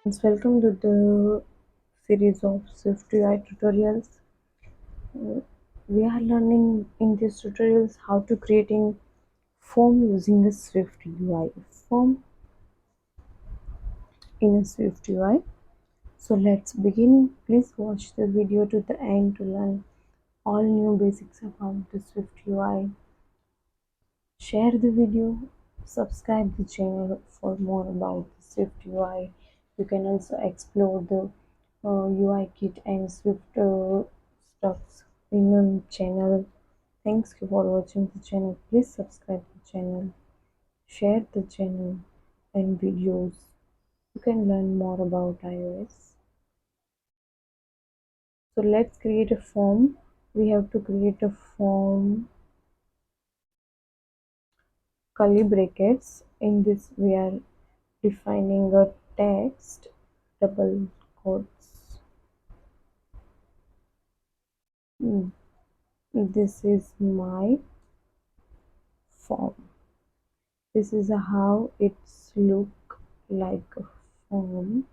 Welcome to the series of SwiftUI tutorials. Uh, We are learning in these tutorials how to creating form using a SwiftUI form in a SwiftUI. So let's begin. Please watch the video to the end to learn all new basics about the SwiftUI. Share the video, subscribe the channel for more about the SwiftUI. You can also explore the UI kit and Swift stuffs in the channel. Thanks for watching the channel. Please subscribe the channel, share the channel and videos. You can learn more about iOS. So let's create a form. We have to create a form curly brackets. In this we are defining a text double quotes. Mm, This is my form. This is how it's look like a form.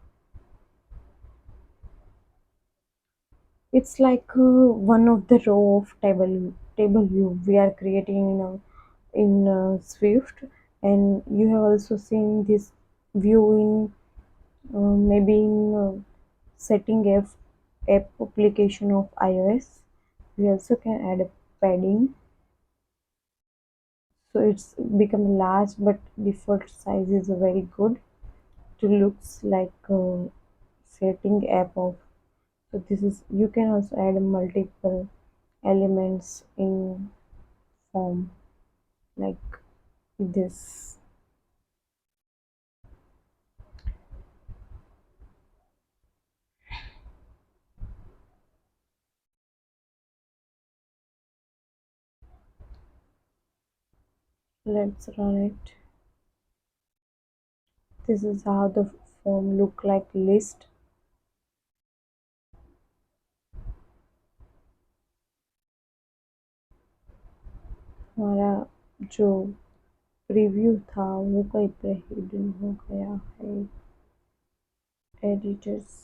It's like one of the row of table view we are creating in Swift, and you have also seen this view in maybe in setting app application of iOS. We also can add a padding, so it's become large, but default size is very good to looks like setting app of. So this is, you can also add multiple elements in form like this. Let's run it. This is how the form look like list. हमारा जो preview था वो कहीं पे hidden हो गया है editors,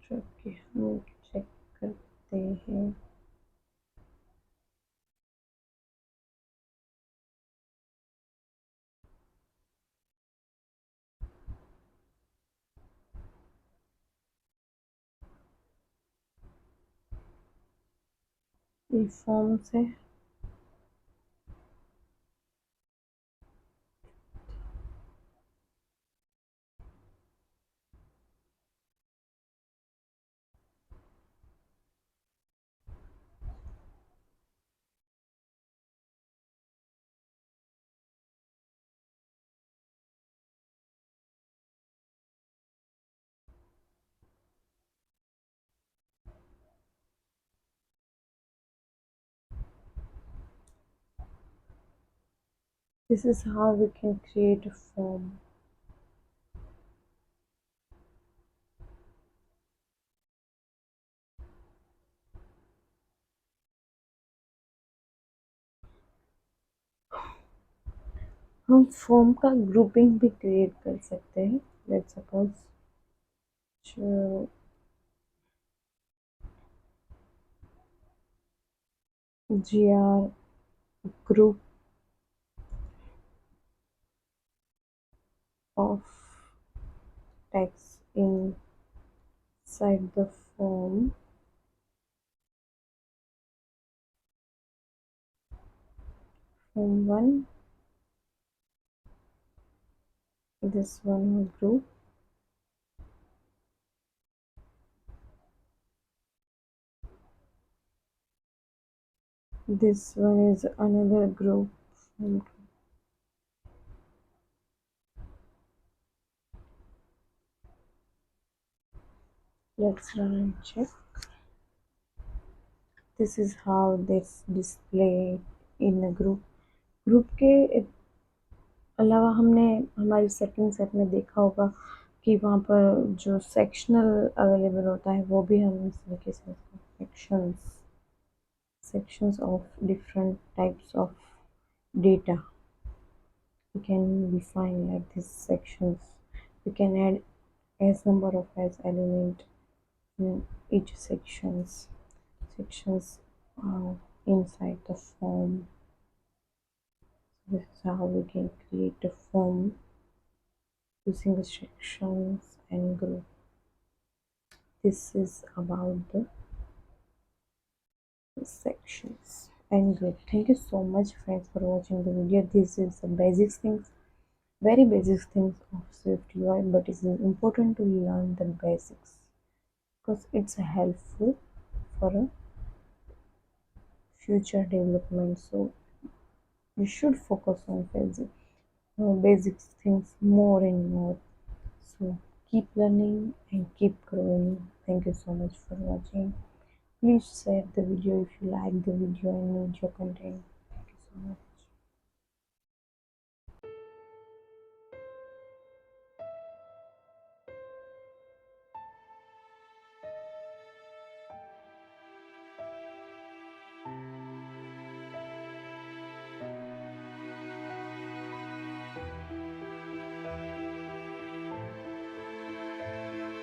जो कि हम चेक करते हैं. ये फॉर्म से this is how we can create a form. हम फॉर्म का ग्रुपिंग भी क्रिएट कर सकते हैं. Let's suppose gr group of text inside the form. Form 1, this one group, this one is another group. Form 2. Let's run and check. This is how this display in a group. Group के अलावा हमने हमारी setting set में देखा होगा कि वहाँ पर जो सेक्शनल अवेलेबल होता है वो भी हम इस तरीके से sections of different types of data we can define like these sections. We can add as number of as element in each sections uh, inside the form. This is how we can create a form using the sections and group. This is about the sections and group. Thank you so much friends for watching the video. This is the basic things, very basic things of SwiftUI, but it is important to learn the basics because it's helpful for a future development. So you should focus on basic things more and more. So keep learning and keep growing. Thank you so much for watching. Please share the video if you like the video and need your content. Thank you so much.